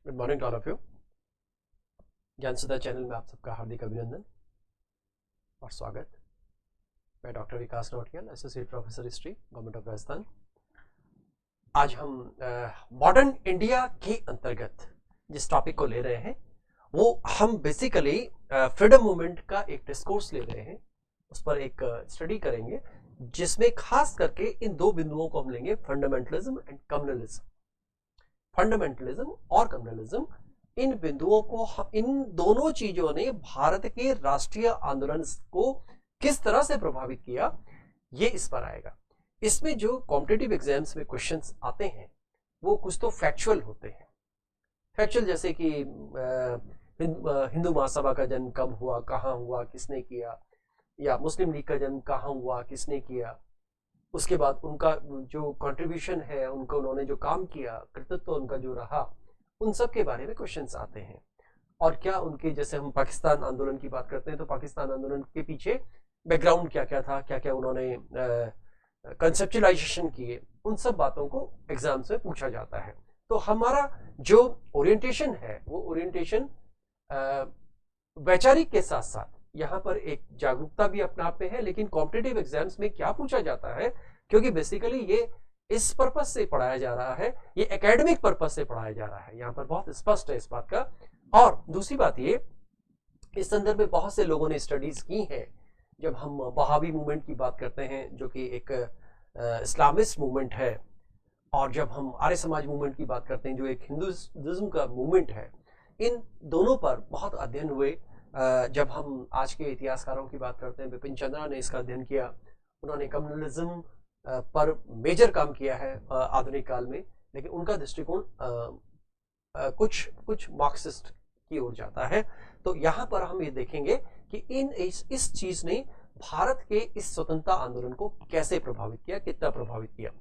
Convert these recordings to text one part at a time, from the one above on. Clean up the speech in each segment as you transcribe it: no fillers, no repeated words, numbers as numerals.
Good morning to all of you. Gyan Sudha channel में आप सबका हार्दिक अभिनंदन और स्वागत। मैं doctor Vikas Nautiyal, associate professor history, government of Rajasthan. आज हम मॉडर्न इंडिया के अंतर्गत जिस टॉपिक को ले रहे हैं वो हम बेसिकली फ्रीडम मूवमेंट का एक डिस्कोर्स ले रहे हैं, उस पर एक स्टडी करेंगे जिसमें खास करके इन दो बिंदुओं को हम लेंगे, फंडामेंटलिज्म एंड कम्युनलिज्म। फंडामेंटलिज्म और कम्युनलिज्म, इन बिंदुओं को, इन दोनों चीजों ने भारत के राष्ट्रीय आंदोलन को किस तरह से प्रभावित किया, ये इस पर आएगा। इसमें जो कॉम्पिटिटिव एग्जाम्स में क्वेश्चंस आते हैं वो कुछ तो फैक्चुअल होते हैं। फैक्चुअल जैसे कि हिंदू महासभा का जन्म कब हुआ, कहाँ हुआ, किसने किया, या मुस्लिम लीग का जन्म कहाँ हुआ, किसने किया, उसके बाद उनका जो कंट्रीब्यूशन है, उनको उन्होंने जो काम किया, कृतित्व उनका जो रहा, उन सब के बारे में क्वेश्चंस आते हैं। और क्या उनके, जैसे हम पाकिस्तान आंदोलन की बात करते हैं तो पाकिस्तान आंदोलन के पीछे बैकग्राउंड क्या क्या था, क्या क्या उन्होंने कंसेप्चुलाइजेशन किए, उन सब बातों को एग्जाम्स में पूछा जाता है। तो हमारा जो ओरिएंटेशन है वो ओरिएंटेशन वैचारिक के साथ साथ यहाँ पर एक जागरूकता भी अपने आप में है, लेकिन कॉम्पिटिटिव एग्जाम्स में क्या पूछा जाता है, क्योंकि बेसिकली ये इस पर्पस से पढ़ाया जा रहा है, ये एकेडमिक पर्पस से पढ़ाया जा रहा है, यहाँ पर बहुत स्पष्ट है इस बात का। और दूसरी बात ये, इस संदर्भ में बहुत से लोगों ने स्टडीज की है। जब हम वहाबी मूवमेंट की बात करते हैं जो कि एक इस्लामिस्ट मूवमेंट है, और जब हम आर्य समाज मूवमेंट की बात करते हैं जो एक हिंदुइज्म का मूवमेंट है, इन दोनों पर बहुत अध्ययन हुए। जब हम आज के इतिहासकारों की बात करते हैं, बिपिन चंद्रा ने इसका अध्ययन किया, उन्होंने कम्युनलिज्म पर मेजर काम किया है आधुनिक काल में, लेकिन उनका दृष्टिकोण कुछ मार्क्सिस्ट की ओर जाता है। तो यहाँ पर हम ये देखेंगे कि इस चीज ने भारत के इस स्वतंत्रता आंदोलन को कैसे प्रभावित किया, कितना प्रभावित किया।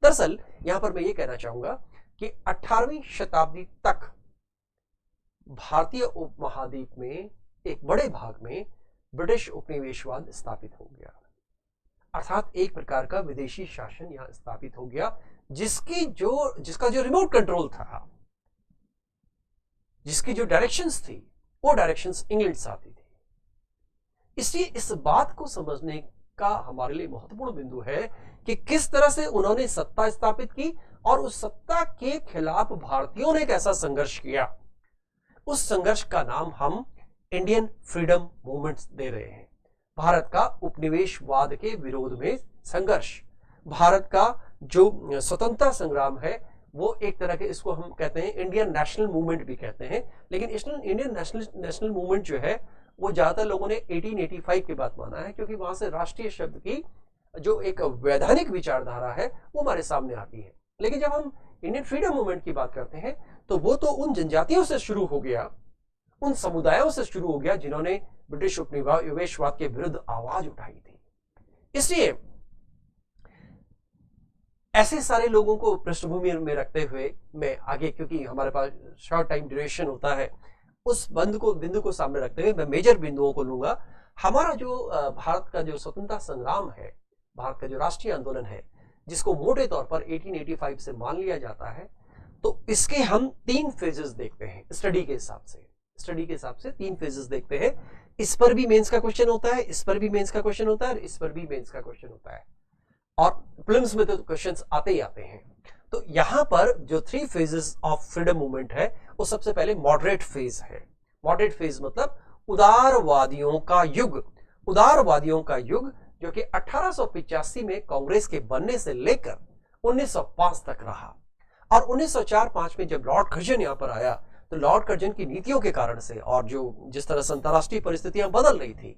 दरअसल यहाँ पर मैं ये कहना चाहूंगा कि 18वीं शताब्दी तक भारतीय उपमहाद्वीप में एक बड़े भाग में ब्रिटिश उपनिवेशवाद स्थापित हो गया, अर्थात एक प्रकार का विदेशी शासन यहां स्थापित हो गया, जिसका जो रिमोट कंट्रोल था, जिसकी जो डायरेक्शंस थी, वो डायरेक्शंस इंग्लैंड से आती थी। इसलिए इस बात को समझने का हमारे लिए महत्वपूर्ण बिंदु है कि किस तरह से उन्होंने सत्ता स्थापित की और उस सत्ता के खिलाफ भारतीयों ने कैसा संघर्ष किया। उस संघर्ष का नाम हम इंडियन फ्रीडम मूवमेंट दे रहे हैं। भारत का उपनिवेशवाद के विरोध में संघर्ष, भारत का जो स्वतंत्रता संग्राम है, वो एक तरह के, इसको हम कहते हैं इंडियन नेशनल मूवमेंट भी कहते हैं, लेकिन इंडियन नेशनल मूवमेंट जो है वो ज्यादातर लोगों ने 1885 के बाद माना है, क्योंकि वहां से राष्ट्रीय शब्द की जो एक वैधानिक विचारधारा है वो हमारे सामने आती है। लेकिन जब हम इंडियन फ्रीडम मूवमेंट की बात करते हैं तो वो तो उन जनजातियों से शुरू हो गया, उन समुदायों से शुरू हो गया जिन्होंने ब्रिटिश उपनिवेशवाद के विरुद्ध आवाज उठाई थी। इसलिए ऐसे सारे लोगों को पृष्ठभूमि में रखते हुए मैं आगे, क्योंकि हमारे पास शॉर्ट टाइम ड्यूरेशन होता है, उस बिंदु को सामने रखते हुए मैं मेजर बिंदुओं को लूंगा। हमारा जो भारत का जो स्वतंत्रता संग्राम है, भारत का जो राष्ट्रीय आंदोलन है, जिसको मोटे तौर पर 1885 से मान लिया जाता है, तो इसके हम 3 फेजेस देखते हैं स्टडी के हिसाब से 3 फेजेस देखते हैं। इस पर भी मेंस का क्वेश्चन होता है, इस पर भी मेंस का क्वेश्चन होता है, और इस पर भी मेंस का क्वेश्चन होता है, और प्रीलिम्स में तो क्वेश्चंस आते ही आते हैं। तो यहां पर जो 3 फेजेस ऑफ फ्रीडम मूवमेंट है, वो सबसे पहले मॉडरेट फेज है। मॉडरेट फेज मतलब उदारवादियों का युग, जो कि 1885 में कांग्रेस के बनने से लेकर 1905 तक रहा। और 1904-05 में जब लॉर्ड कर्जन यहां पर आया, तो लॉर्ड कर्जन की नीतियों के कारण से, और जो जिस तरह से अंतरराष्ट्रीय परिस्थितियां बदल रही थी,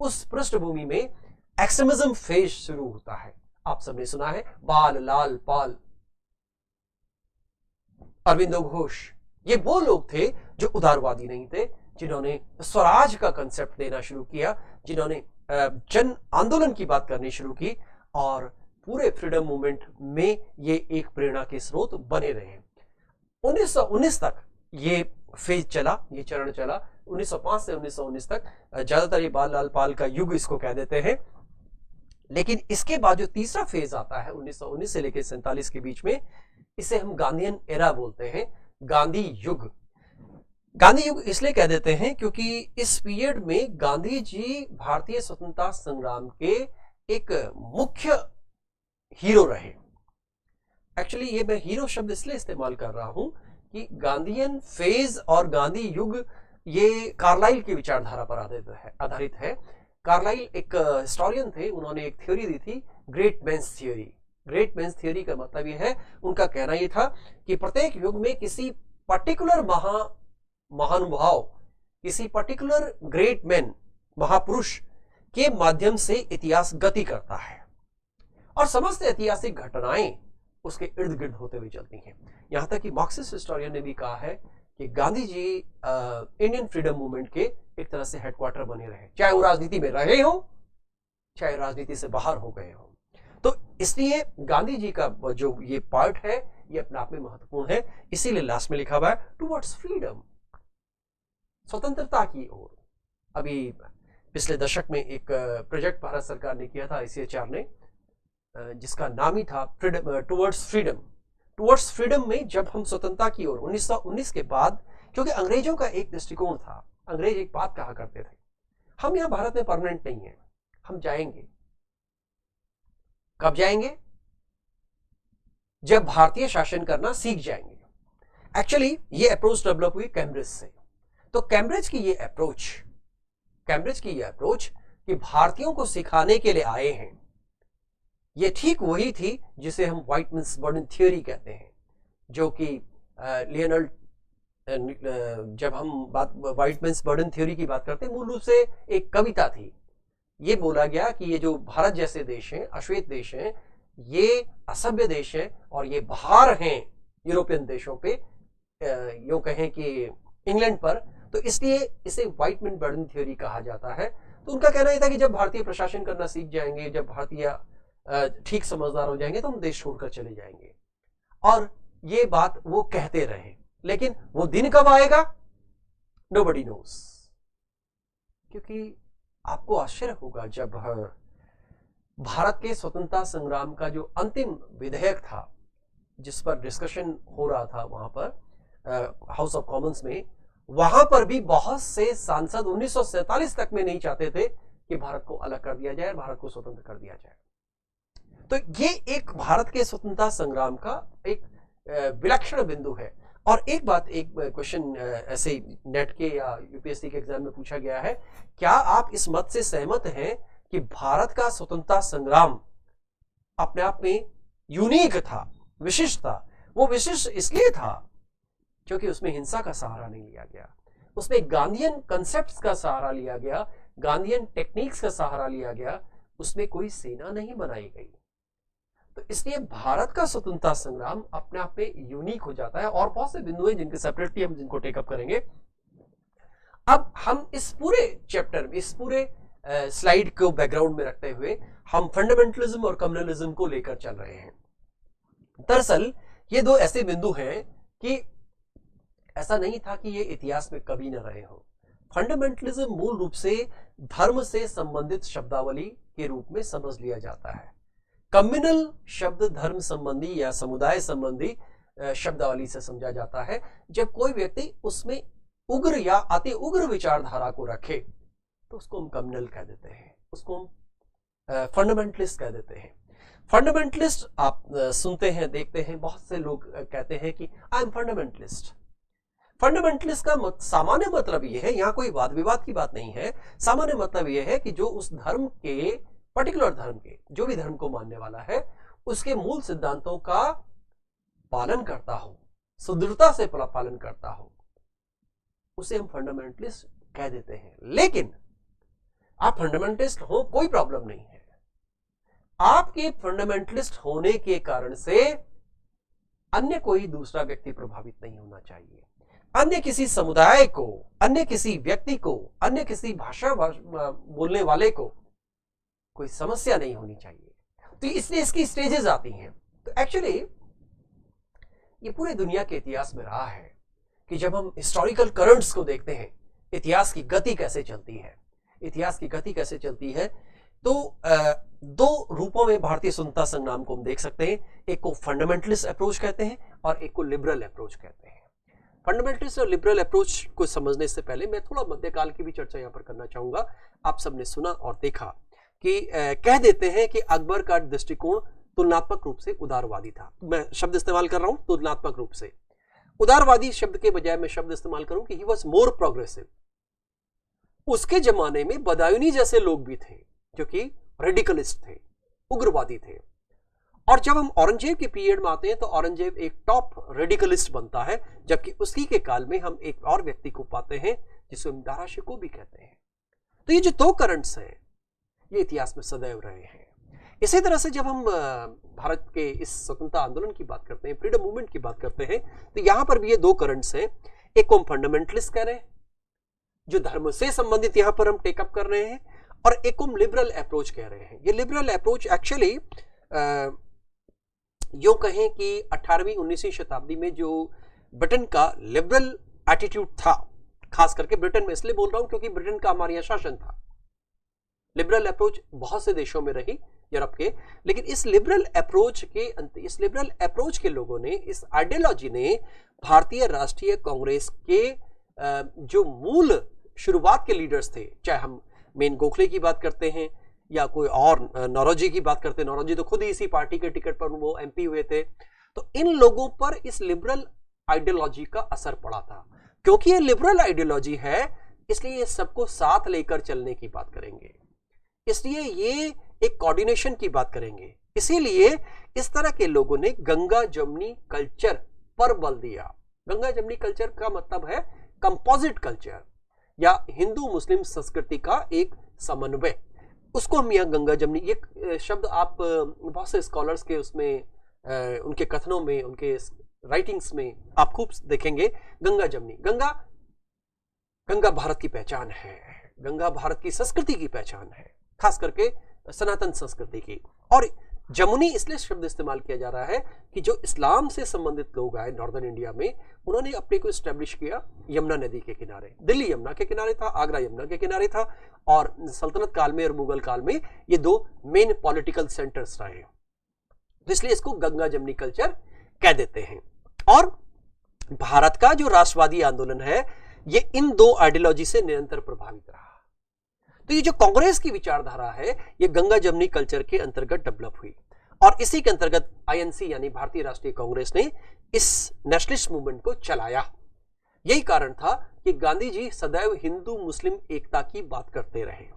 उस पृष्ठभूमि में एक्सट्रीमिज्म फेज शुरू होता है। आप सबने सुना है बाल लाल पाल, अरविंदो घोष, ये वो लोग थे जो उदारवादी नहीं थे, जिन्होंने स्वराज का कंसेप्ट देना शुरू किया, जिन्होंने जन आंदोलन की बात करनी शुरू की, और पूरे फ्रीडम मूवमेंट में ये एक प्रेरणा के स्रोत बने रहे। 1919 तक ये फेज चला, ये चरण चला, 1905 से 1919 तक। ज्यादातर ये बाल लाल पाल का युग इसको कह देते हैं। लेकिन इसके बाद जो तीसरा फेज आता है 1919 से लेकर 47 के बीच में, इसे हम गांधीयन एरा बोलते हैं, गांधी युग। गांधी युग इसलिए कह देते हैं क्योंकि इस पीरियड में गांधी जी भारतीय स्वतंत्रता संग्राम के एक मुख्य हीरो रहे। एक्चुअली ये मैं हीरो शब्द इसलिए इस्तेमाल कर रहा हूं कि गांधीयन फेज और गांधी युग ये कार्लाइल की विचारधारा पर आधारित है। कार्लाइल एक हिस्टोरियन थे, उन्होंने एक थ्योरी दी थी, great men's theory. Great men's theory का मतलब ये है, उनका कहना ये था कि प्रत्येक युग में किसी पर्टिकुलर महानुभाव, किसी पर्टिकुलर ग्रेट मैन, महापुरुष के माध्यम से इतिहास गति करता है और समस्त ऐतिहासिक घटनाएं उसके इर्द गिर्द होते हुए चलती हैं। यहां तक कि मार्क्सिस्ट हिस्टोरियन ने भी कहा है कि Gandhi ji Indian freedom movement के एक तरह से हेडक्वार्टर बने रहे, चाहे वो राजनीति में रहे हो, चाहे राजनीति से बाहर हो गए हो। तो इसलिए गांधी जी का जो ये पार्ट है ये अपने आप में महत्वपूर्ण है। इसीलिए लास्ट में लिखा हुआ है टुवर्ड्स फ्रीडम, स्वतंत्रता की ओर। अभी पिछले दशक में एक प्रोजेक्ट भारत सरकार ने किया था, ICHR ने, जिसका नाम ही था टुवर्ड्स फ्रीडम। टुवर्ड्स फ्रीडम में जब हम स्वतंत्रता की ओर 1919 के बाद, क्योंकि अंग्रेजों का एक दृष्टिकोण था, अंग्रेज एक बात कहा करते थे, हम यहां भारत में परमानेंट नहीं है, हम जाएंगे। कब जाएंगे? जब भारतीय शासन करना सीख जाएंगे। एक्चुअली ये अप्रोच डेवलप हुई कैम्ब्रिज से। तो कैम्ब्रिज की ये अप्रोच कि भारतीयों को सिखाने के लिए आए हैं, ये ठीक वही थी जिसे हम व्हाइटमैन्स बर्डन थ्योरी कहते हैं, जो कि लियोनार्ड, जब हम व्हाइटमैन्स बर्डन थ्योरी की बात करते हैं, मूल रूप से एक कविता थी। ये बोला गया कि ये जो भारत जैसे देश हैं, अश्वेत देश हैं, ये असभ्य देश हैं और ये भार हैं यूरोपियन देशों पे, यूं कहें कि इंग्लैंड पर, तो इसलिए इसे व्हाइटमैन बर्डन थ्योरी कहा जाता है। तो उनका कहना यह था कि जब भारतीय प्रशासन करना सीख जाएंगे, जब भारतीय ठीक समझदार हो जाएंगे, तो हम देश छोड़कर चले जाएंगे। और ये बात वो कहते रहे, लेकिन वो दिन कब आएगा नोबडी नोस। क्योंकि आपको आश्चर्य होगा, जब भारत के स्वतंत्रता संग्राम का जो अंतिम विधेयक था, जिस पर डिस्कशन हो रहा था वहां पर हाउस ऑफ कॉमन्स में, वहां पर भी बहुत से सांसद 1947 तक में नहीं चाहते थे कि भारत को अलग कर दिया जाए, भारत को स्वतंत्र कर दिया जाए। तो ये एक भारत के स्वतंत्रता संग्राम का एक विलक्षण बिंदु है। और एक बात, एक क्वेश्चन ऐसे नेट के या UPSC के एग्जाम में पूछा गया है, क्या आप इस मत से सहमत हैं कि भारत का स्वतंत्रता संग्राम अपने आप में यूनिक था, विशिष्ट था? वो विशिष्ट इसलिए था क्योंकि उसमें हिंसा का सहारा नहीं लिया गया, उसमें गांधीयन कंसेप्ट्स का सहारा लिया गया, गांधीयन टेक्निक्स का सहारा लिया गया, उसमें कोई सेना नहीं बनाई गई। तो इसलिए भारत का स्वतंत्रता संग्राम अपने आप में यूनिक हो जाता है। और बहुत से बिंदु हैं जिनके सेपरेटली हम जिनको टेकअप करेंगे। अब हम इस पूरे चैप्टर में, इस पूरे स्लाइड को बैकग्राउंड में रखते हुए हम फंडामेंटलिज्म और कम्युनलिज्म को लेकर चल रहे हैं। दरअसल ये दो ऐसे बिंदु हैं कि ऐसा नहीं था कि ये इतिहास में कभी न रहे हो। फंडामेंटलिज्म मूल रूप से धर्म से संबंधित शब्दावली के रूप में समझ लिया जाता है। कम्युनल शब्द धर्म संबंधी या समुदाय संबंधी शब्दावली से समझा जाता है। जब कोई व्यक्ति उसमें उग्र या अति उग्र विचारधारा को रखे तो उसको हम कम्युनल कह देते हैं, उसको हम फंडामेंटलिस्ट कह देते हैं। फंडामेंटलिस्ट आप सुनते हैं, देखते हैं, बहुत से लोग कहते हैं कि आई एम फंडामेंटलिस्ट। फंडामेंटलिस्ट का सामान्य मतलब यह है, यहां कोई वाद विवाद की बात नहीं है, सामान्य मतलब यह है कि जो उस धर्म के, पर्टिकुलर धर्म के, जो भी धर्म को मानने वाला है, उसके मूल सिद्धांतों का पालन करता हो, सुदृढ़ता से पालन करता हो, उसे हम फंडामेंटलिस्ट कह देते हैं। लेकिन आप फंडामेंटलिस्ट हो, कोई प्रॉब्लम नहीं है। आपके फंडामेंटलिस्ट होने के कारण से अन्य कोई दूसरा व्यक्ति प्रभावित नहीं होना चाहिए। अन्य किसी समुदाय को, अन्य किसी व्यक्ति को, अन्य किसी भाषा बोलने वाले को कोई समस्या नहीं होनी चाहिए। तो इसलिए इसकी स्टेजेस आती हैं। तो एक्चुअली ये पूरे दुनिया के इतिहास में रहा है कि जब हम हिस्टोरिकल करंट्स को देखते हैं, इतिहास की गति कैसे चलती है, इतिहास की गति कैसे चलती है, तो दो रूपों में भारतीय स्वतंत्रता संग्राम को हम देख सकते हैं। एक को फंडामेंटलिस्ट अप्रोच कहते हैं और एक को लिबरल अप्रोच कहते हैं। फंडामेंटलिस्ट और लिबरल अप्रोच को समझने से पहले मैं थोड़ा मध्यकाल की भी चर्चा यहाँ पर करना चाहूंगा। आप सबने सुना और देखा कि कह देते हैं कि अकबर का दृष्टिकोण तुलनात्मक रूप से उदारवादी था। मैं शब्द इस्तेमाल कर रहा हूं तुलनात्मक रूप से। उदारवादी शब्द के बजाय मैं शब्द इस्तेमाल करूं कि ही वॉज मोर प्रोग्रेसिव। उसके जमाने में बदायूनी जैसे लोग भी थे जो कि रेडिकलिस्ट थे, उग्रवादी थे। और जब हम औरंगजेब के पीरियड में आते हैं तो औरंगजेब एक टॉप रेडिकलिस्ट बनता है, जबकि उसी के काल में हम एक और व्यक्ति को पाते हैं जिसे हम दारा शिकोह भी कहते हैं। तो ये जो दो करंट्स हैं ये इतिहास में सदैव रहे हैं। इसी तरह से जब हम भारत के इस स्वतंत्रता आंदोलन की बात करते हैं, फ्रीडम मूवमेंट की बात करते हैं, तो यहां पर भी ये दो करंट्स हैं। एक को हम फंडामेंटलिस्ट कह रहे हैं जो धर्म से संबंधित यहां पर हम टेकअप कर रहे हैं, और एक को हम लिबरल अप्रोच कह रहे हैं। ये लिबरल अप्रोच एक्चुअली यूं कहें कि 18वीं 19वीं शताब्दी में जो ब्रिटेन का लिबरल एटीट्यूड था, खास करके ब्रिटेन में इसलिए बोल रहा हूं क्योंकि ब्रिटेन का हमारे यहां शासन था। लिबरल अप्रोच बहुत से देशों में रही यूरोप के, लेकिन इस लिबरल अप्रोच के लोगों ने, इस आइडियोलॉजी ने भारतीय राष्ट्रीय कांग्रेस के जो मूल शुरुआत के लीडर्स थे, चाहे हम मेन गोखले की बात करते हैं या कोई और नौरोजी की बात करते हैं, नौरोजी तो खुद ही इसी पार्टी के टिकट पर वो एमपी हुए थे, तो इन लोगों पर इस लिबरल आइडियोलॉजी का असर पड़ा था। क्योंकि ये लिबरल आइडियोलॉजी है इसलिए ये सबको साथ लेकर चलने की बात करेंगे, इसलिए ये एक कोऑर्डिनेशन की बात करेंगे। इसीलिए इस तरह के लोगों ने गंगा जमुनी कल्चर पर बल दिया। गंगा जमुनी कल्चर का मतलब है कंपोजिट कल्चर या हिंदू मुस्लिम संस्कृति का एक समन्वय। उसको हम यहाँ गंगा जमुनी, ये शब्द आप बहुत से स्कॉलर्स के उसमें उनके कथनों में, उनके राइटिंग्स में आप खूब देखेंगे। गंगा जमुनी, गंगा भारत की पहचान है, गंगा भारत की संस्कृति की पहचान है, खास करके सनातन संस्कृति की। और जमुनी इसलिए शब्द इस्तेमाल किया जा रहा है कि जो इस्लाम से संबंधित लोग आए नॉर्दर्न इंडिया में, उन्होंने अपने को एस्टेब्लिश किया यमुना नदी के किनारे। दिल्ली यमुना के किनारे था, आगरा यमुना के किनारे था, और सल्तनत काल में और मुगल काल में ये दो मेन पॉलिटिकल सेंटर्स रहे, तो इसलिए इसको गंगा जमुनी कल्चर कह देते हैं। और भारत का जो राष्ट्रवादी आंदोलन है ये इन दो आइडियोलॉजी से निरंतर प्रभावित रहा। तो ये जो कांग्रेस की विचारधारा है ये गंगा जमुनी कल्चर के अंतर्गत डेवलप हुई, और इसी के अंतर्गत आईएनसी यानी भारतीय राष्ट्रीय कांग्रेस ने इस नेशनलिस्ट मूवमेंट को चलाया। यही कारण था कि गांधी जी सदैव हिंदू मुस्लिम एकता की बात करते रहे।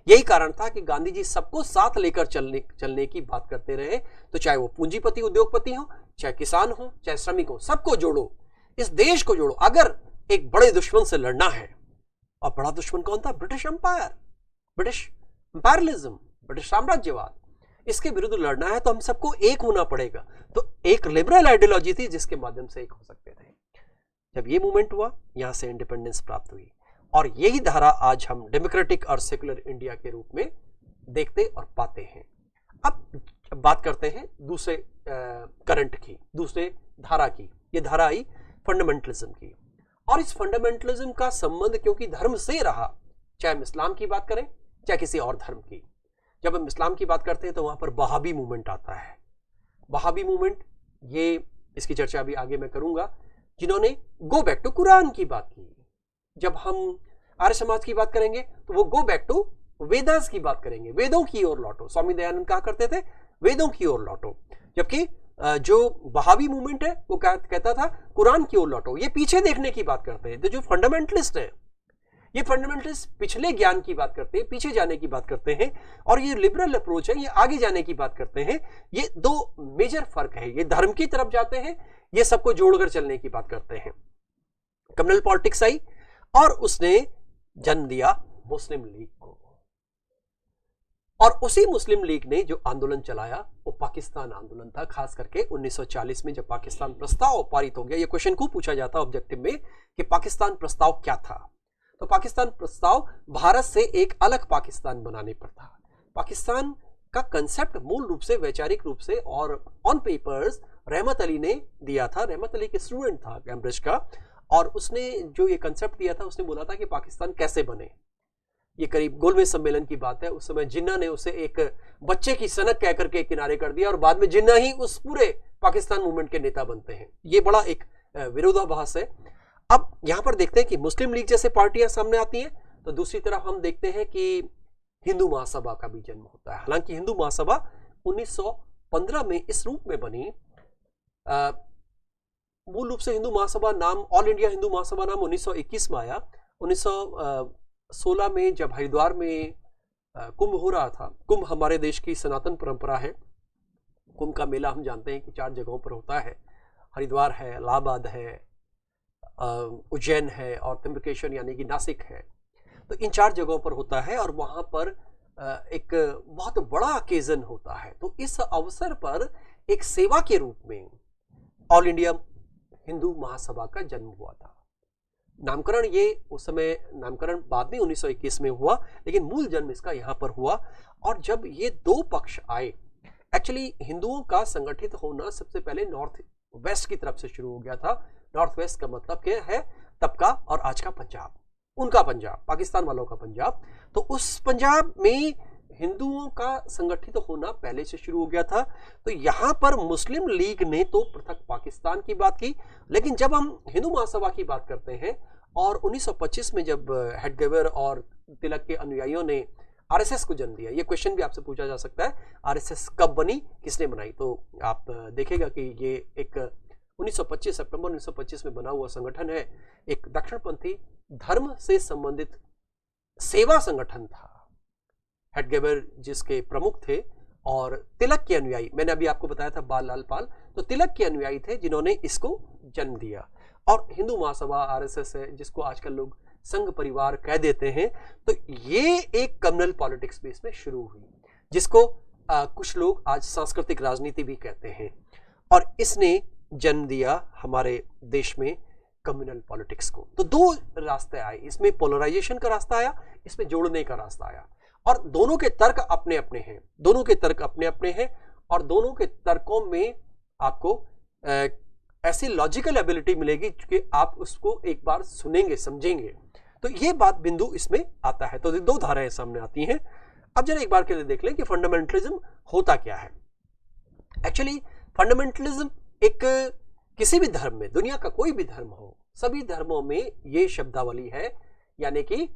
यही कारण था कि गांधी जी सबको साथ लेकर चलने की बात करते रहे। तो चाहे वो पूंजीपति उद्योगपति हो, चाहे किसान हो, चाहे श्रमिक हो, सबको जोड़ो, इस देश को जोड़ो। अगर एक बड़े दुश्मन से लड़ना है, और बड़ा दुश्मन कौन था? ब्रिटिश एम्पायर, ब्रिटिश एम्पायरलिज्म, ब्रिटिश साम्राज्यवाद, इसके विरुद्ध लड़ना है तो हम सबको एक होना पड़ेगा। तो एक लिबरल आइडियोलॉजी थी जिसके माध्यम से एक हो सकते थे। जब ये मूवमेंट हुआ, यहां से इंडिपेंडेंस प्राप्त हुई, और यही धारा आज हम डेमोक्रेटिक और सेकुलर इंडिया के रूप में देखते और पाते हैं। अब बात करते हैं दूसरे करंट की, दूसरे धारा की। ये धारा आई फंडामेंटलिज्म की, और इस फंडामेंटलिज्म का संबंध क्योंकि धर्म से रहा, चाहे हम इस्लाम की बात करें चाहे किसी और धर्म की। जब हम इस्लाम की बात करते हैं तो वहां पर वहाबी मूवमेंट आता है। वहाबी मूवमेंट, ये इसकी चर्चा अभी आगे मैं करूंगा, जिन्होंने गो बैक टू कुरान की बात की। जब हम आर्य समाज की बात करेंगे तो वो गो बैक टू वेदास की बात करेंगे, वेदों की ओर लौटो। स्वामी दयानंद कहा करते थे वेदों की ओर लौटो, जबकि जो वहाबी मूवमेंट है वो कहता था कुरान की ओर लौटो। ये पीछे देखने की बात करते हैं। तो जो फंडामेंटलिस्ट है, ये फंडामेंटलिस्ट पिछले ज्ञान की बात करते हैं, पीछे जाने की बात करते हैं, और ये लिबरल अप्रोच है, ये आगे जाने की बात करते हैं। ये दो मेजर फर्क है। ये धर्म की तरफ जाते हैं, ये सबको जोड़कर चलने की बात करते हैं। कम्युनल पॉलिटिक्स आई और उसने जन्म दिया मुस्लिम लीग को, और उसी मुस्लिम लीग ने जो आंदोलन चलाया वो पाकिस्तान आंदोलन था। खास करके 1940 में जब पाकिस्तान प्रस्ताव पारित हो गया। ये क्वेश्चन खूब पूछा जाता है ऑब्जेक्टिव में कि पाकिस्तान प्रस्ताव क्या था। तो पाकिस्तान प्रस्ताव भारत से एक अलग पाकिस्तान बनाने पर था। पाकिस्तान का कंसेप्ट मूल रूप से वैचारिक रूप से और ऑन पेपर्स रहमत अली ने दिया था। रहमत अली के स्टूडेंट था कैम्ब्रिज का, और उसने जो ये कंसेप्ट दिया था, उसने बोला था कि पाकिस्तान कैसे बने। ये करीब गोलमेज सम्मेलन की बात है। उस समय जिन्ना ने उसे एक बच्चे की सनक कहकर के किनारे कर दिया, और बाद में जिन्ना ही उस पूरे पाकिस्तान मूवमेंट के नेता बनते हैं। ये बड़ा एक विरोधाभास है। अब यहाँ पर देखते हैं कि मुस्लिम लीग जैसे पार्टियां सामने आती हैं, तो दूसरी तरफ हम देखते हैं कि हिंदू महासभा का भी जन्म होता है। हालांकि हिंदू महासभा 1915 में इस रूप में बनी, मूल रूप से हिंदू महासभा नाम, ऑल इंडिया हिंदू महासभा नाम 1921 में आया। 1916 में जब हरिद्वार में कुंभ हो रहा था, कुंभ हमारे देश की सनातन परंपरा है। कुंभ का मेला हम जानते हैं कि 4 जगहों पर होता है, हरिद्वार है, इलाहाबाद है, उज्जैन है और त्र्यंबकेश्वर यानी कि नासिक है। तो इन 4 जगहों पर होता है और वहां पर एक बहुत बड़ा ओकेजन होता है। तो इस अवसर पर एक सेवा के रूप में ऑल इंडिया हिंदू महासभा का जन्म हुआ था। नामकरण ये उस समय, नामकरण बाद में 1921 में हुआ, लेकिन मूल जन्म इसका यहाँ पर हुआ। और जब ये 2 पक्ष आए, एक्चुअली हिंदुओं का संगठित होना सबसे पहले नॉर्थ वेस्ट की तरफ से शुरू हो गया था। नॉर्थ वेस्ट का मतलब क्या है? तब का और आज का पंजाब, उनका पंजाब, पाकिस्तान वालों का पंजाब। तो उस पंजाब में हिंदुओं का संगठित होना पहले से शुरू हो गया था। तो यहां पर मुस्लिम लीग ने तो पृथक पाकिस्तान की बात की, लेकिन जब हम हिंदू महासभा की बात करते हैं और 1925 में जब हेडगेवर और तिलक के अनुयायियों ने आरएसएस को जन्म दिया, ये क्वेश्चन भी आपसे पूछा जा सकता है, आरएसएस कब बनी, किसने बनाई? तो आप देखेगा कि ये एक 1925 सितंबर 1925 में बना हुआ संगठन है। एक दक्षिणपंथी धर्म से संबंधित सेवा संगठन था। हेडगेवर जिसके प्रमुख थे और तिलक के अनुयायी, मैंने अभी आपको बताया था बाल लाल पाल, तो तिलक के अनुयायी थे जिन्होंने इसको जन्म दिया। और हिंदू महासभा आरएसएस है, जिसको आजकल लोग संघ परिवार कह देते हैं। तो ये एक कम्युनल पॉलिटिक्स बेस में शुरू हुई, जिसको कुछ लोग आज सांस्कृतिक राजनीति भी कहते हैं। और इसने जन्म दिया हमारे देश में कम्युनल पॉलिटिक्स को। तो 2 रास्ते आए, इसमें पोलराइजेशन का रास्ता आया, इसमें जोड़ने का रास्ता आया। और दोनों के तर्क अपने अपने हैं, दोनों के तर्क अपने अपने हैं। और दोनों के तर्कों में आपको ऐसी लॉजिकल एबिलिटी मिलेगी कि आप उसको एक बार सुनेंगे, समझेंगे। तो ये बात बिंदु इसमें आता है। तो 2 धाराएं सामने आती हैं। अब जरा एक बार के लिए देख लें कि फंडामेंटलिज्म होता क्या है। एक्चुअली फंडामेंटलिज्म एक किसी भी धर्म में, दुनिया का कोई भी धर्म हो, सभी धर्मों में ये शब्दावली है, यानी कि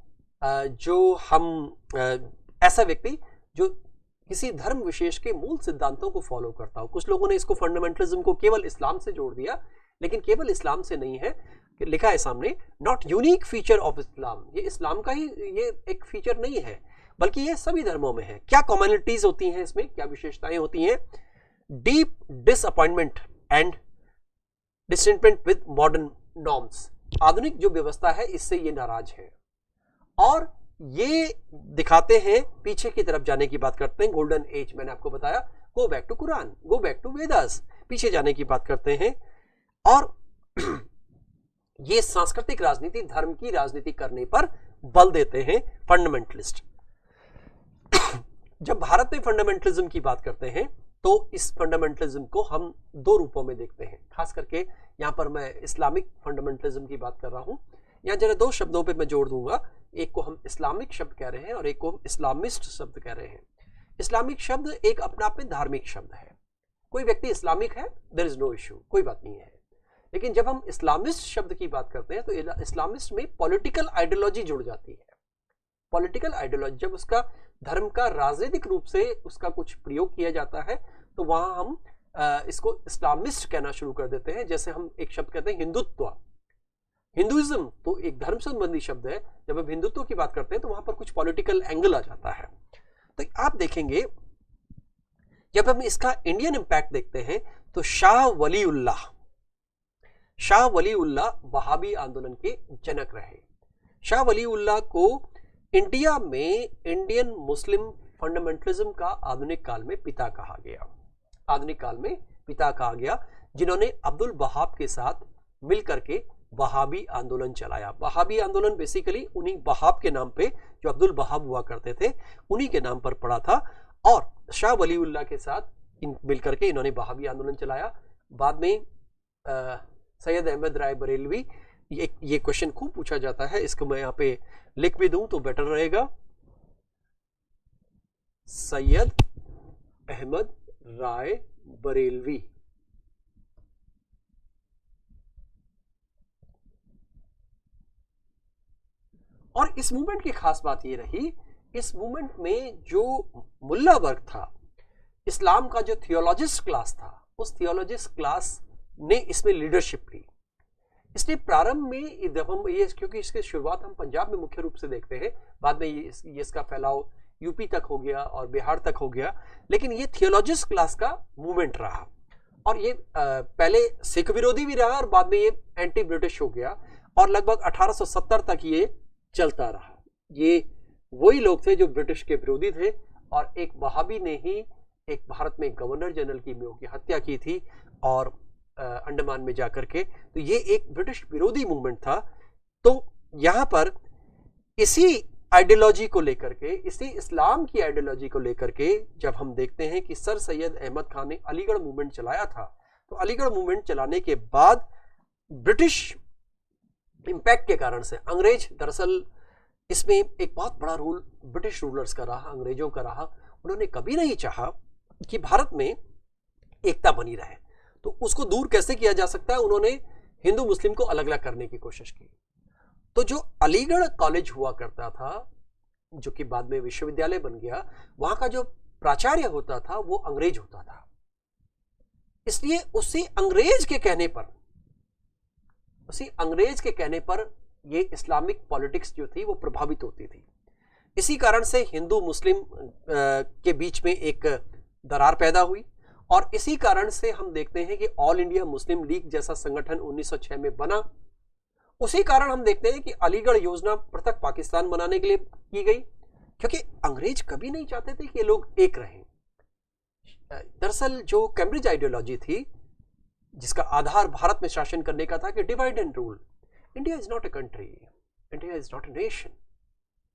जो हम ऐसा व्यक्ति जो किसी धर्म विशेष के मूल सिद्धांतों को फॉलो करता हो। कुछ लोगों ने इसको फंडामेंटलिज्म को केवल इस्लाम से जोड़ दिया, लेकिन केवल इस्लाम से नहीं है। लिखा है सामने, not unique feature of Islam, ये इस्लाम का ही ये एक फीचर नहीं है, बल्कि ये सभी धर्मों में है। क्या कॉमनिटीज होती हैं इसमें, क्या विशेषताएं होती हैं? Deep disappointment and disappointment with modern norms, आधुनिक जो व्यवस्था है इससे ये नाराज है। और ये दिखाते हैं, पीछे की तरफ जाने की बात करते हैं, गोल्डन एज, मैंने आपको बताया, go back to Quran, go back to Vedas, पीछे जाने की बात करते हैं। और ये सांस्कृतिक राजनीति, धर्म की राजनीति करने पर बल देते हैं फंडामेंटलिस्ट। जब भारत में फंडामेंटलिज्म की बात करते हैं तो इस फंडामेंटलिज्म को हम 2 रूपों में देखते हैं। खास करके यहाँ पर मैं इस्लामिक फंडामेंटलिज्म की बात कर रहा हूँ। यहाँ जरा 2 शब्दों पे मैं जोड़ दूंगा, एक को हम इस्लामिक शब्द कह रहे हैं और एक को हम इस्लामिस्ट शब्द कह रहे हैं। इस्लामिक शब्द एक अपने आप में धार्मिक शब्द है। कोई व्यक्ति इस्लामिक है, देयर इज नो इश्यू, कोई बात नहीं है। लेकिन जब हम इस्लामिस्ट शब्द की बात करते हैं तो इस्लामिस्ट में पॉलिटिकल आइडियोलॉजी जुड़ जाती है। पॉलिटिकल आइडियोलॉजी, जब उसका धर्म का राजनीतिक रूप से उसका कुछ प्रयोग किया जाता है तो वहां हम इसको इस्लामिस्ट कहना शुरू कर देते हैं। जैसे हम एक शब्द कहते हैं हिंदुत्व, हिंदुइज्म तो एक धर्म संबंधी शब्द है। जब हम हिंदुत्व की बात करते हैं तो वहां पर कुछ पॉलिटिकल एंगल आ जाता है। तो आप देखेंगे जब हम इसका इंडियन इंपैक्ट देखते हैं तो शाह वलीउल्लाह वहाबी आंदोलन के जनक रहे। शाह वलीउल्लाह को इंडिया में इंडियन मुस्लिम फंडामेंटलिज्म का आधुनिक काल में पिता कहा गया। आधुनिक काल में पिता कहा गया, जिन्होंने अब्दुल वहाब के साथ मिलकर के वहाबी आंदोलन चलाया। वहाबी आंदोलन बेसिकली उन्हीं वहाब के नाम पे, जो अब्दुल वहाब हुआ करते थे, उन्हीं के नाम पर पड़ा था। और शाह वलीउल्लाह के साथ मिलकर के इन्होंने वहाबी आंदोलन चलाया। बाद में सैयद अहमद राय बरेलवी, ये क्वेश्चन खूब पूछा जाता है, इसको मैं यहाँ पे लिख भी दूं तो बेटर रहेगा। सैयद अहमद राय बरेलवी, और इस मूवमेंट की खास बात ये रही, इस मूवमेंट में जो मुल्ला वर्ग था, इस्लाम का जो थियोलॉजिस्ट क्लास था, उस थियोलॉजिस्ट क्लास ने इसमें लीडरशिप ली। इसलिए प्रारंभ में जब हम ये, क्योंकि इसकी शुरुआत हम पंजाब में मुख्य रूप से देखते हैं, बाद में ये इसका फैलाव यूपी तक हो गया और बिहार तक हो गया, लेकिन ये थियोलॉजिस्ट क्लास का मूवमेंट रहा और ये पहले सिख विरोधी भी रहा और बाद में ये एंटी ब्रिटिश हो गया और लगभग 1870 तक ये चलता रहा। ये वही लोग थे जो ब्रिटिश के विरोधी थे और एक वहाबी ने ही एक भारत में गवर्नर जनरल की हत्या की थी और अंडमान में जाकर के, तो ये एक ब्रिटिश विरोधी मूवमेंट था। तो यहां पर इसी आइडियोलॉजी को लेकर के, इसी इस्लाम की आइडियोलॉजी को लेकर के जब हम देखते हैं कि सर सैयद अहमद खान ने अलीगढ़ मूवमेंट चलाया था, तो अलीगढ़ मूवमेंट चलाने के बाद ब्रिटिश इंपैक्ट के कारण से अंग्रेज, दरअसल इसमें एक बहुत बड़ा रोल ब्रिटिश रूलर्स का रहा, अंग्रेजों का रहा। उन्होंने कभी नहीं चाहा कि भारत में एकता बनी रहे, तो उसको दूर कैसे किया जा सकता है, उन्होंने हिंदू मुस्लिम को अलग अलग करने की कोशिश की। तो जो अलीगढ़ कॉलेज हुआ करता था, जो कि बाद में विश्वविद्यालय बन गया, वहां का जो प्राचार्य होता था वो अंग्रेज होता था। इसलिए उसी अंग्रेज के कहने पर ये इस्लामिक पॉलिटिक्स जो थी वो प्रभावित होती थी। इसी कारण से हिंदू मुस्लिम के बीच में एक दरार पैदा हुई और इसी कारण से हम देखते हैं कि ऑल इंडिया मुस्लिम लीग जैसा संगठन 1906 में बना। उसी कारण हम देखते हैं कि अलीगढ़ योजना पृथक पाकिस्तान बनाने के लिए की गई, क्योंकि अंग्रेज कभी नहीं चाहते थे कि ये लोग एक रहें। दरअसल जो कैम्ब्रिज आइडियोलॉजी थी, जिसका आधार भारत में शासन करने का था कि divide and rule, India is not a country, India is not a nation,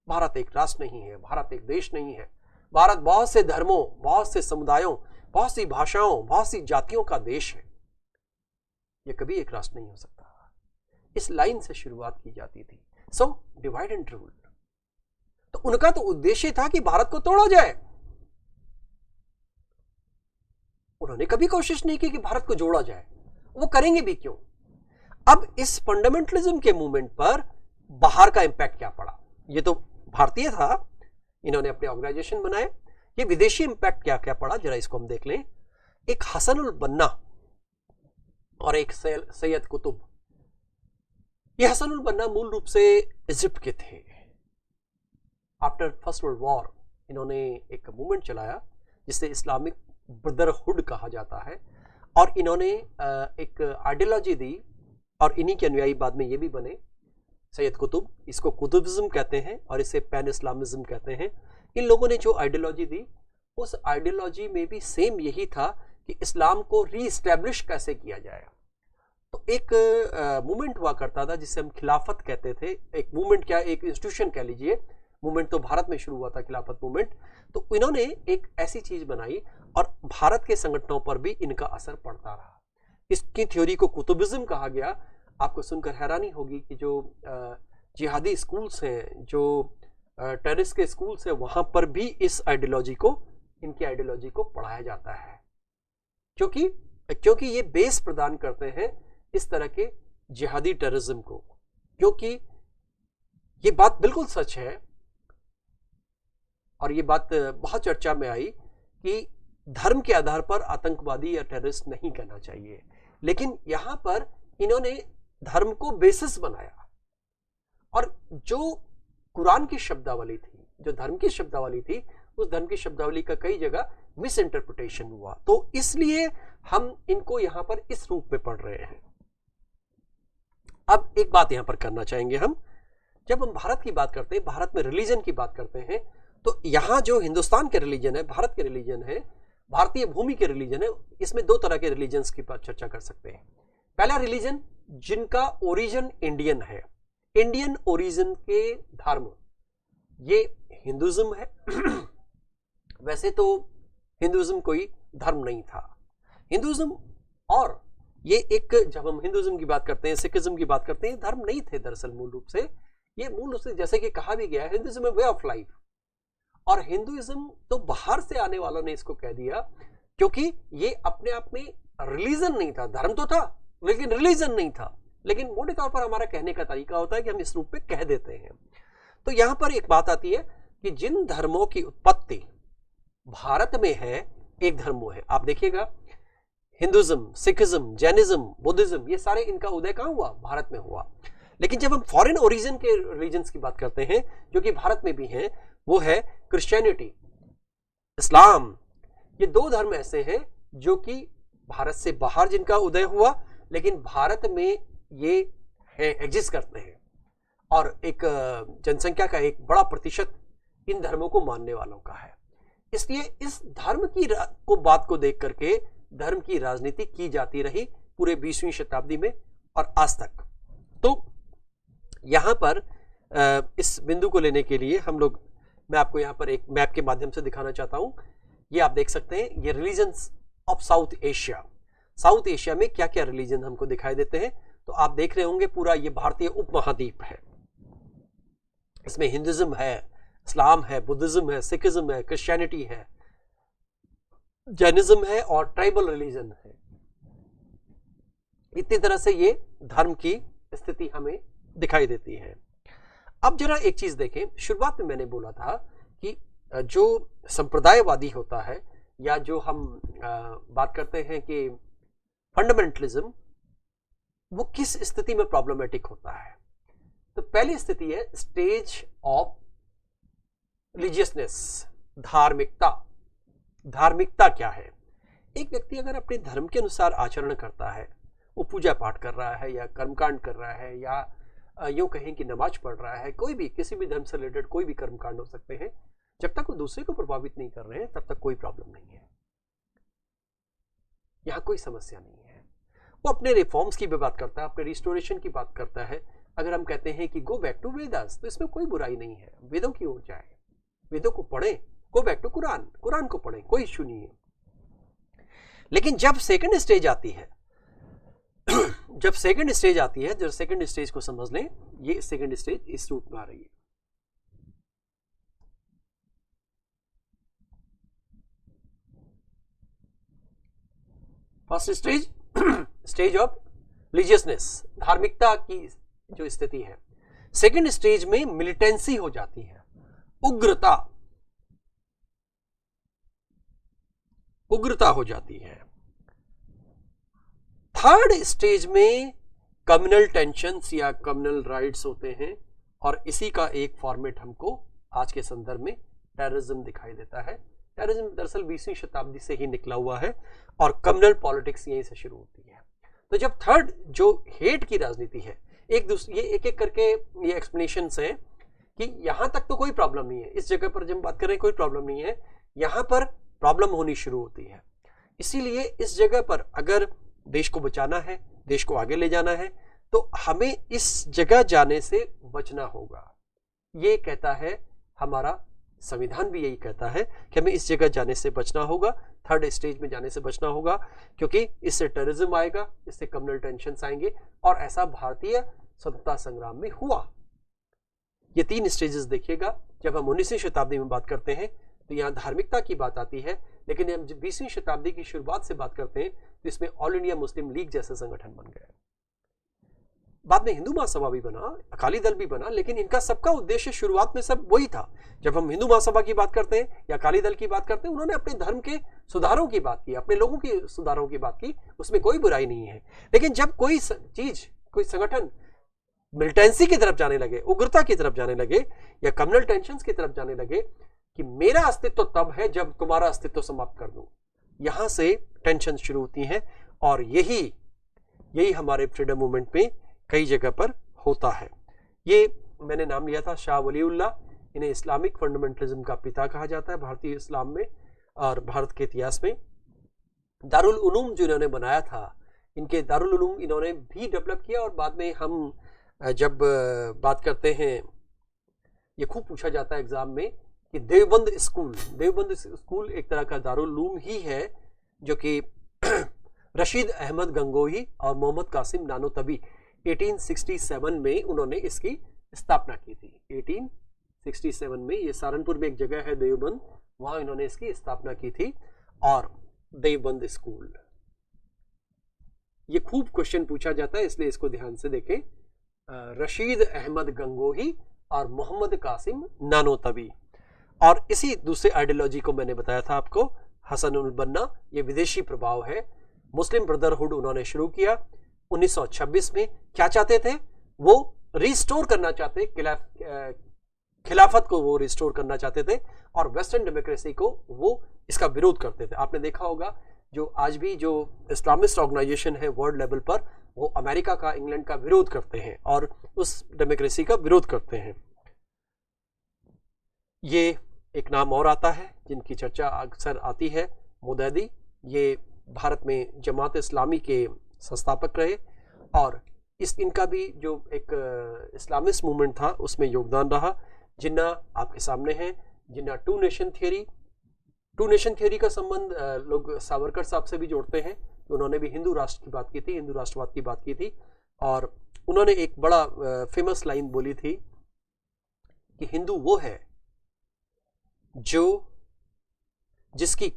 Bharat एक राष्ट्र नहीं है, भारत एक देश नहीं है, भारत बहुत से धर्मों, बहुत से समुदायों, बहुत सी भाषाओं, बहुत सी जातियों का देश है, यह कभी एक राष्ट्र नहीं हो सकता। इस लाइन से शुरुआत की जाती थी, सो डिवाइड एंड रूल। तो उनका तो उद्देश्य था कि भारत को तोड़ा जाए, उन्होंने कभी कोशिश नहीं की कि भारत को जोड़ा जाए। वो करेंगे भी क्यों? अब इस फंडामेंटलिज्म के मूवमेंट पर बाहर का इंपैक्ट क्या पड़ा? ये तो भारतीय था, इन्होंने अपने ऑर्गेनाइजेशन बनाए, ये विदेशी इंपैक्ट क्या क्या पड़ा, जरा इसको हम देख लें। एक हसन उल बन्ना और एक सैयद कुतुब। ये हसन उल बन्ना मूल रूप से इजिप्ट के थे। आफ्टर फर्स्ट वर्ल्ड वॉर इन्होंने एक मूवमेंट चलाया जिसे इस्लामिक ब्रदरहुड कहा जाता है और इन्होंने एक आइडियोलॉजी दी और इन्हीं के अनुयायी बाद में ये भी बने सैयद कुतुब। इसको कुतुबिज्म कहते हैं और इसे पैन इस्लामिज्म कहते हैं। इन लोगों ने जो आइडियोलॉजी दी, उस आइडियोलॉजी में भी सेम यही था कि इस्लाम को रीइस्टेब्लिश कैसे किया जाए। तो एक मूवमेंट हुआ करता था जिसे हम खिलाफत कहते थे। एक मूवमेंट क्या, एक इंस्टीट्यूशन कह लीजिए, मूवमेंट तो भारत में शुरू हुआ था खिलाफत मूवमेंट। तो इन्होंने एक ऐसी चीज बनाई और भारत के संगठनों पर भी इनका असर पड़ता रहा। इसकी थ्योरी को कुतुबिज्म कहा गया। आपको सुनकर हैरानी होगी कि जो जिहादी स्कूल्स हैं, जो टेररिस्ट के स्कूल्स हैं, वहां पर भी इस आइडियोलॉजी को, इनकी आइडियोलॉजी को पढ़ाया जाता है, क्योंकि ये बेस प्रदान करते हैं इस तरह के जिहादी टेररिज्म को। क्योंकि ये बात बिल्कुल सच है और ये बात बहुत चर्चा में आई कि धर्म के आधार पर आतंकवादी या टेररिस्ट नहीं कहना चाहिए, लेकिन यहां पर इन्होंने धर्म को बेसिस बनाया और जो कुरान की शब्दावली थी, जो धर्म की शब्दावली थी, उस धर्म की शब्दावली का कई जगह मिस इंटरप्रिटेशन हुआ। तो इसलिए हम इनको यहां पर इस रूप में पढ़ रहे हैं। अब एक बात यहां पर करना चाहेंगे हम, जब हम भारत की बात करते हैं, भारत में रिलीजन की बात करते हैं, तो यहां जो हिंदुस्तान के रिलीजन है, भारत के रिलीजन है, भारतीय भूमि के रिलीजन है, इसमें दो तरह के रिलीजन्स की चर्चा कर सकते हैं। पहला रिलीजन जिनका ओरिजिन इंडियन है, इंडियन ओरिजिन के धर्म, ये हिंदुइज्म है। वैसे तो हिंदुइज्म कोई धर्म नहीं था, हिंदुइज्म और ये एक, जब हम हिंदुइज्म की बात करते हैं, सिखिज्म की बात करते हैं, धर्म नहीं थे दरअसल मूल रूप से। ये मूल रूप से जैसे कि कहा भी गया है, हिंदुइज्म वे ऑफ लाइफ। और हिंदुइज्म तो बाहर से आने वालों ने इसको कह दिया, क्योंकि ये अपने आप में रिलीजन नहीं था, धर्म तो था लेकिन रिलीजन नहीं था। लेकिन मोटे तौर पर हमारा कहने का तरीका होता है कि हम इस रूप में कह देते हैं। तो यहां पर एक बात आती है कि जिन धर्मों की उत्पत्ति भारत में है, एक धर्म वो है। आप देखिएगा हिंदुज्म, सिखिज्म, जैनिज्म, बुद्धिज्म, ये सारे इनका उदय कहां हुआ? भारत में हुआ। लेकिन जब हम फॉरेन ओरिजिन के रिलीजन्स की बात करते हैं जो कि भारत में भी हैं, वो है क्रिश्चियनिटी, इस्लाम। ये दो धर्म ऐसे हैं जो कि भारत से बाहर जिनका उदय हुआ, लेकिन भारत में ये है, एग्जिस्ट करते हैं, और एक जनसंख्या का एक बड़ा प्रतिशत इन धर्मों को मानने वालों का है। इसलिए इस धर्म की बात को देख करके धर्म की राजनीति की जाती रही पूरे 20वीं शताब्दी में और आज तक। तो यहां पर इस बिंदु को लेने के लिए हम लोग, मैं आपको यहां पर एक मैप के माध्यम से दिखाना चाहता हूं। ये आप देख सकते हैं, ये religions of south Asia. South Asia में क्या क्या रिलीजन हमको दिखाई देते हैं, तो आप देख रहे होंगे पूरा ये भारतीय उपमहाद्वीप है। इसमें हिंदुज्म है, इस्लाम है, बुद्धिज्म है, सिखिज्म है, क्रिश्चियनिटी है, जैनिज्म है और ट्राइबल रिलीजन है। इतनी तरह से ये धर्म की स्थिति हमें दिखाई देती है। अब जरा एक चीज देखें, शुरुआत में मैंने बोला था कि जो संप्रदायवादी होता है या जो हम बात करते हैं कि फंडामेंटलिज्म, वो किस स्थिति में प्रॉब्लमेटिक होता है। तो पहली स्थिति है स्टेज ऑफ रिलीजियसनेस, धार्मिकता। धार्मिकता क्या है? एक व्यक्ति अगर अपने धर्म के अनुसार आचरण करता है, वो पूजा पाठ कर रहा है या कर्मकांड कर रहा है या यूं कहें कि नमाज पढ़ रहा है, कोई भी किसी भी धर्म से रिलेटेड कोई भी कर्मकांड हो सकते हैं, जब तक वो दूसरे को प्रभावित नहीं कर रहे हैं तब तक कोई प्रॉब्लम नहीं है, यहां कोई समस्या नहीं है। वो अपने रिफॉर्म्स की भी बात करता है, अपने रिस्टोरेशन की बात करता है। अगर हम कहते हैं कि गो बैक टू वेदास, तो इसमें कोई बुराई नहीं है, वेदों की ओर जाए, वेदों को पढ़े, गो बैक टू कुरान, कुरान को पढ़े, कोई इश्यू नहीं है। लेकिन जब सेकंड स्टेज आती है, जब सेकंड स्टेज आती है, जब सेकंड स्टेज को समझ लें, ये सेकंड स्टेज इस रूप में आ रही है। First stage, stage of religiousness, धार्मिकता की जो स्थिति है। सेकंड स्टेज में मिलिटेंसी हो जाती है, उग्रता, उग्रता हो जाती है। थर्ड स्टेज में कम्युनल टेंशन्स या कम्युनल राइट्स होते हैं, और इसी का एक फॉर्मेट हमको आज के संदर्भ में टेररिज्म दिखाई देता है। टेररिज्म दरअसल 20वीं शताब्दी से ही निकला हुआ है और कम्युनल पॉलिटिक्स यहीं से शुरू होती है। तो जब थर्ड जो हेट की राजनीति है, एक दूसरे, ये एक एक करके ये एक्सप्लेनेशंस हैं कि यहां तक तो कोई प्रॉब्लम नहीं है, इस जगह पर जब बात कर रहे हैं कोई प्रॉब्लम नहीं है, यहां पर प्रॉब्लम होनी शुरू होती है। इसीलिए इस जगह पर अगर देश को बचाना है, देश को आगे ले जाना है, तो हमें इस जगह जाने से बचना होगा। ये कहता है हमारा संविधान, भी यही कहता है कि हमें इस जगह जाने से बचना होगा, थर्ड स्टेज में जाने से बचना होगा, क्योंकि इससे टेररिज्म आएगा, इससे कम्युनल टेंशन्स आएंगे, और ऐसा भारतीय स्वतंत्रता संग्राम में हुआ। ये तीन स्टेजेस देखिएगा। जब हम 19वीं शताब्दी में बात करते हैं तो यहाँ धार्मिकता की बात आती है, लेकिन हम जब 20वीं शताब्दी की शुरुआत से बात करते हैं तो इसमें ऑल इंडिया मुस्लिम लीग जैसे संगठन बन गए। बाद में हिंदू महासभा भी बना, अकाली दल भी बना, लेकिन इनका सबका उद्देश्य शुरुआत में सब वही था। जब हम हिंदू महासभा की बात करते हैं या अकाली दल की बात करते हैं, उन्होंने अपने धर्म के सुधारों की बात की, अपने लोगों के सुधारों की बात की, उसमें कोई बुराई नहीं है। लेकिन जब कोई चीज, कोई संगठन मिलिटेंसी की तरफ जाने लगे, उग्रता की तरफ जाने लगे, या कम्युनल टेंशन्स की तरफ जाने लगे कि मेरा अस्तित्व तब है जब तुम्हारा अस्तित्व समाप्त कर दूं, यहां से टेंशन शुरू होती हैं। और यही हमारे फ्रीडम मूवमेंट में कई जगह पर होता है। ये मैंने नाम लिया था शाह वलीउल्लाह, इन्हें इस्लामिक फंडामेंटलिज्म का पिता कहा जाता है भारतीय इस्लाम में और भारत के इतिहास में। दारुल उलूम जो इन्होंने बनाया था, इनके दारुल उलूम इन्होंने भी डेवलप किया, और बाद में हम जब बात करते हैं, ये खूब पूछा जाता है एग्जाम में कि देवबंद स्कूल एक तरह का दारुल उलूम ही है, जो कि रशीद अहमद गंगोही और मोहम्मद कासिम नानोतबी 1867 में उन्होंने इसकी स्थापना की थी। 1867 में, ये सहारनपुर में एक जगह है देवबंद, वहां इन्होंने इसकी स्थापना की थी। और देवबंद स्कूल, ये खूब क्वेश्चन पूछा जाता है, इसलिए इसको ध्यान से देखें। रशीद अहमद गंगोही और मोहम्मद कासिम नानोतवी। और इसी दूसरे आइडियोलॉजी को मैंने बताया था आपको, हसनुल बन्ना, ये विदेशी प्रभाव है। मुस्लिम ब्रदरहुड उन्होंने शुरू किया 1926 में। क्या चाहते थे वो? रिस्टोर करना चाहते, खिलाफत को वो रिस्टोर करना चाहते थे और वेस्टर्न डेमोक्रेसी को वो इसका विरोध करते थे। आपने देखा होगा जो आज भी जो इस्लामिस्ट ऑर्गेनाइजेशन है वर्ल्ड लेवल पर, वो अमेरिका का, इंग्लैंड का विरोध करते हैं और उस डेमोक्रेसी का विरोध करते हैं। ये एक नाम और आता है जिनकी चर्चा अक्सर आती है, मुदैदी। ये भारत में जमात इस्लामी के संस्थापक रहे और इनका भी जो एक इस्लामिस्ट मूवमेंट था उसमें योगदान रहा। जिन्ना आपके सामने है, जिन्ना टू नेशन थियोरी का संबंध लोग सावरकर साहब से भी जोड़ते हैं। तो उन्होंने भी हिंदू राष्ट्र की बात की थी, हिंदू राष्ट्रवाद की बात की थी और उन्होंने एक बड़ा फेमस लाइन बोली थी कि हिंदू वो है जो जिसकी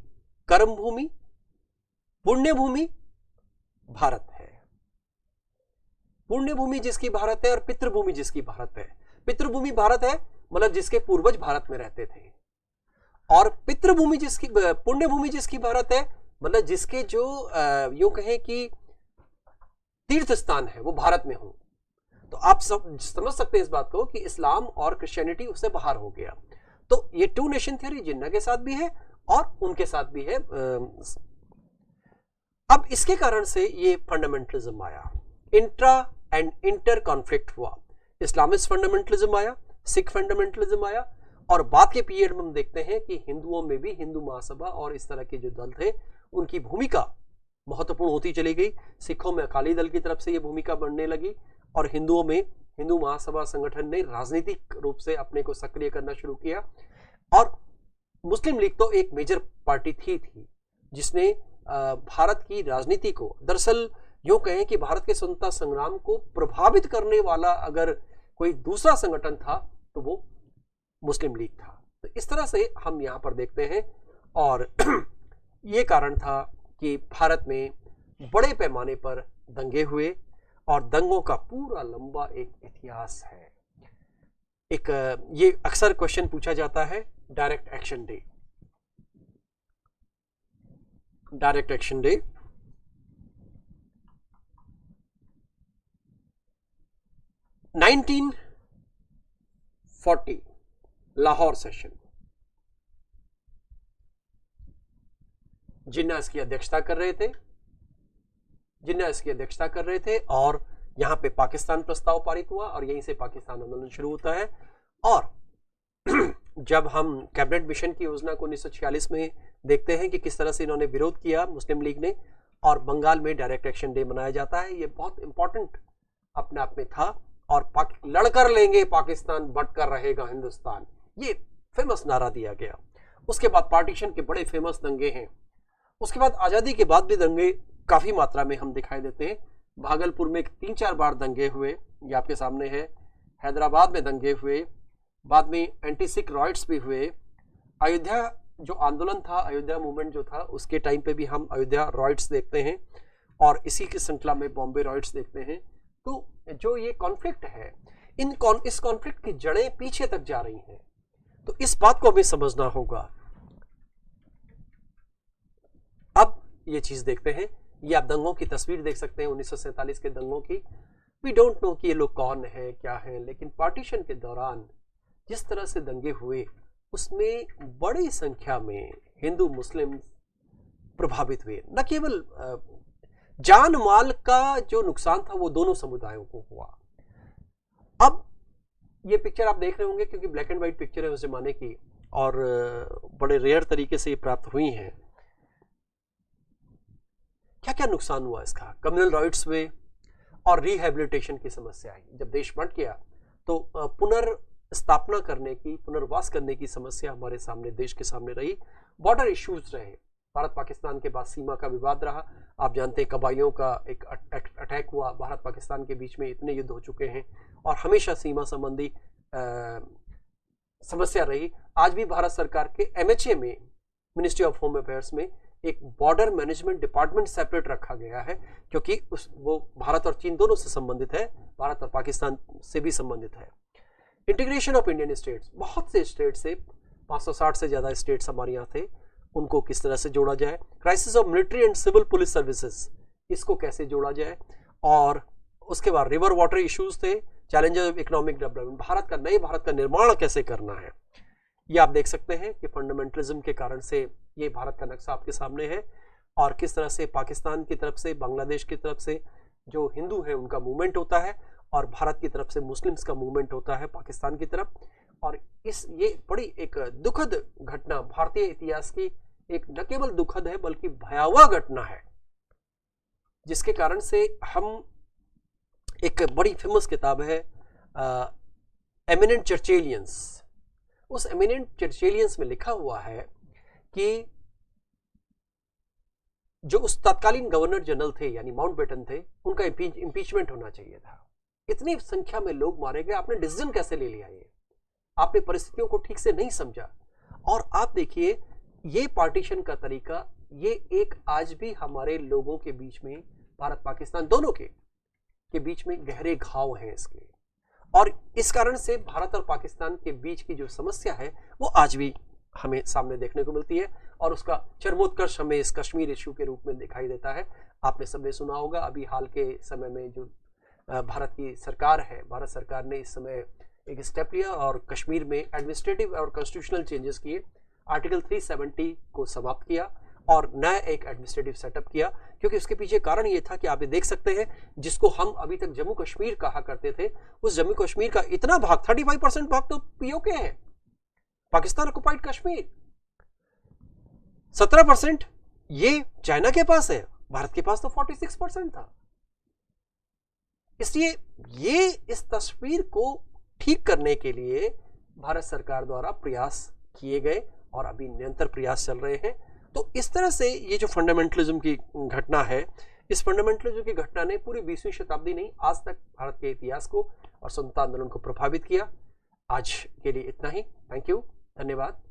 कर्म भूमि, पुण्य भूमि भारत है। पुण्य भूमि जिसकी भारत है और पितृभूमि जिसकी भारत है। पितृभूमि भारत है मतलब जिसके पूर्वज भारत में रहते थे, और पितृभूमि जिसकी, पुण्य भूमि जिसकी भारत है मतलब जिसके जो यूं कहें कि तीर्थ स्थान है वो भारत में हो। तो आप सब समझ सकते हैं इस बात को कि इस्लाम और क्रिश्चियनिटी उससे बाहर हो गया। तो ये टू नेशन थ्योरी जिन्ना के साथ भी है और उनके साथ भी है। अब इसके कारण से ये फंडामेंटलिज्म आया, इंट्रा एंड इंटर कॉन्फ्लिक्ट हुआ। इस्लामिस्ट फंडामेंटलिज्म आया, सिख फंडामेंटलिज्म आया और बाद के पीरियड में हम देखते हैं कि हिंदुओं में भी हिंदू महासभा और इस तरह के जो दल थे उनकी भूमिका महत्वपूर्ण होती चली गई। सिखों में अकाली दल की तरफ से ये भूमिका बढ़ने लगी और हिंदुओं में हिंदू महासभा संगठन ने राजनीतिक रूप से अपने को सक्रिय करना शुरू किया। और मुस्लिम लीग तो एक मेजर पार्टी थी जिसने भारत की राजनीति को, दरअसल यूं कहें कि भारत के स्वतंत्रता संग्राम को प्रभावित करने वाला अगर कोई दूसरा संगठन था तो वो मुस्लिम लीग था। तो इस तरह से हम यहां पर देखते हैं और ये कारण था कि भारत में बड़े पैमाने पर दंगे हुए और दंगों का पूरा लंबा एक इतिहास है। एक ये अक्सर क्वेश्चन पूछा जाता है, direct action day. Direct action day 1940 Lahore session, Jinnah इसकी अध्यक्षता कर रहे थे और यहां पे पाकिस्तान प्रस्ताव पारित हुआ और यहीं से पाकिस्तान आंदोलन शुरू होता है। और जब हम कैबिनेट मिशन की योजना को 1946 में देखते हैं कि किस तरह से इन्होंने विरोध किया मुस्लिम लीग ने, और बंगाल में डायरेक्ट एक्शन डे मनाया जाता है। ये बहुत इंपॉर्टेंट अपने आप में था। और लड़कर लेंगे पाकिस्तान, बटकर रहेगा हिंदुस्तान, ये फेमस नारा दिया गया। उसके बाद पार्टीशन के बड़े फेमस दंगे हैं। उसके बाद आजादी के बाद भी दंगे काफी मात्रा में हम दिखाई देते हैं। भागलपुर में 3-4 बार दंगे हुए, ये आपके सामने है। हैदराबाद में दंगे हुए, बाद में एंटी सिख रॉयट्स भी हुए। अयोध्या जो आंदोलन था, अयोध्या मूवमेंट जो था, उसके टाइम पे भी हम अयोध्या रॉयट्स देखते हैं और इसी की श्रृंखला में बॉम्बे रॉयट्स देखते हैं। तो जो ये कॉन्फ्लिक्ट है, इस कॉन्फ्लिक्ट की जड़ें पीछे तक जा रही हैं। तो इस बात को हमें समझना होगा। अब ये चीज देखते हैं, ये आप दंगों की तस्वीर देख सकते हैं 1947 के दंगों की। वी डोंट नो कि ये लोग कौन है, क्या है, लेकिन पार्टीशन के दौरान जिस तरह से दंगे हुए उसमें बड़ी संख्या में हिंदू मुस्लिम प्रभावित हुए। न केवल जान माल का जो नुकसान था वो दोनों समुदायों को हुआ। अब ये पिक्चर आप देख रहे होंगे क्योंकि ब्लैक एंड व्हाइट पिक्चर है उस जमाने की और बड़े रेयर तरीके से ये प्राप्त हुई हैं। क्या क्या नुकसान हुआ इसका? कम्युनल राइट्स हुए और रिहेबिलिटेशन की समस्या आई। जब देश बंट गया तो पुनर्स्थापना करने की, पुनर्वास करने की समस्या हमारे सामने, देश के सामने रही। बॉर्डर इश्यूज रहे, भारत पाकिस्तान के बाद सीमा का विवाद रहा। आप जानते हैं कबाइयों का एक अटैक हुआ, भारत पाकिस्तान के बीच में इतने युद्ध हो चुके हैं और हमेशा सीमा संबंधी समस्या रही। आज भी भारत सरकार के MHA में, मिनिस्ट्री ऑफ होम अफेयर्स में, एक बॉर्डर मैनेजमेंट डिपार्टमेंट सेपरेट रखा गया है क्योंकि वो भारत और चीन दोनों से संबंधित है, भारत और पाकिस्तान से भी संबंधित है। इंटीग्रेशन ऑफ इंडियन स्टेट्स, बहुत से स्टेट से 560 से ज़्यादा स्टेट्स हमारे यहाँ थे, उनको किस तरह से जोड़ा जाए। Crisis of military and civil police services, इसको कैसे जोड़ा जाए। और उसके बाद रिवर वाटर इश्यूज थे, challenges of economic development, Bharat का नए भारत का निर्माण कैसे करना है। ये आप देख सकते हैं कि फंडामेंटलिज्म के कारण से ये भारत का नक्शा आपके सामने है, और किस तरह से पाकिस्तान की तरफ से, बांग्लादेश की तरफ से जो हिंदू है उनका मूवमेंट होता है, और भारत की तरफ से मुस्लिम्स का मूवमेंट होता है पाकिस्तान की तरफ। और ये बड़ी एक दुखद घटना, भारतीय इतिहास की एक न केवल दुखद है बल्कि भयावह घटना है, जिसके कारण से हम एक बड़ी फेमस किताब है एमिनेंट चर्चिलियंस, उस एमिनेंट चर्चिलियंस में लिखा हुआ है कि जो उस तत्कालीन गवर्नर जनरल थे यानी माउंटबेटन थे, उनका इम्पीचमेंट होना चाहिए था। इतनी संख्या में लोग मारे गए, आपने डिसीजन कैसे ले लिया, ये आपने परिस्थितियों को ठीक से नहीं समझा। और आप देखिए ये पार्टीशन का तरीका, ये एक आज भी हमारे लोगों के बीच में, भारत पाकिस्तान दोनों के बीच में गहरे घाव हैं इसके, और इस कारण से भारत और पाकिस्तान के बीच की जो समस्या है वो आज भी हमें सामने देखने को मिलती है, और उसका चरमोत्कर्ष हमें इस कश्मीर इश्यू के रूप में दिखाई देता है। आपने सबने सुना होगा अभी हाल के समय में जो भारत की सरकार है, भारत सरकार ने इस समय एक स्टेप लिया और कश्मीर में एडमिनिस्ट्रेटिव और कॉन्स्टिट्यूशनल चेंजेस किए, आर्टिकल 370 को समाप्त किया और नया एक एडमिनिस्ट्रेटिव सेटअप किया, क्योंकि उसके पीछे कारण ये था कि आप ये देख सकते हैं, जिसको हम अभी तक जम्मू कश्मीर कहा करते थे, उस जम्मू कश्मीर का इतना भाग 35% भाग तो पीओके है, पाकिस्तान ऑक्युपाइड कश्मीर। 17% ये चाइना के पास है, भारत के पास तो 46% था। इसलिए ये इस तस्वीर को ठीक करने के लिए भारत सरकार द्वारा प्रयास किए गए और अभी निरंतर प्रयास चल रहे हैं। तो इस तरह से ये जो फंडामेंटलिज्म की घटना है, इस फंडामेंटलिज्म की घटना ने पूरी 20वीं शताब्दी नहीं, आज तक भारत के इतिहास को और स्वतंत्रता आंदोलन को प्रभावित किया। आज के लिए इतना ही, थैंक यू, धन्यवाद।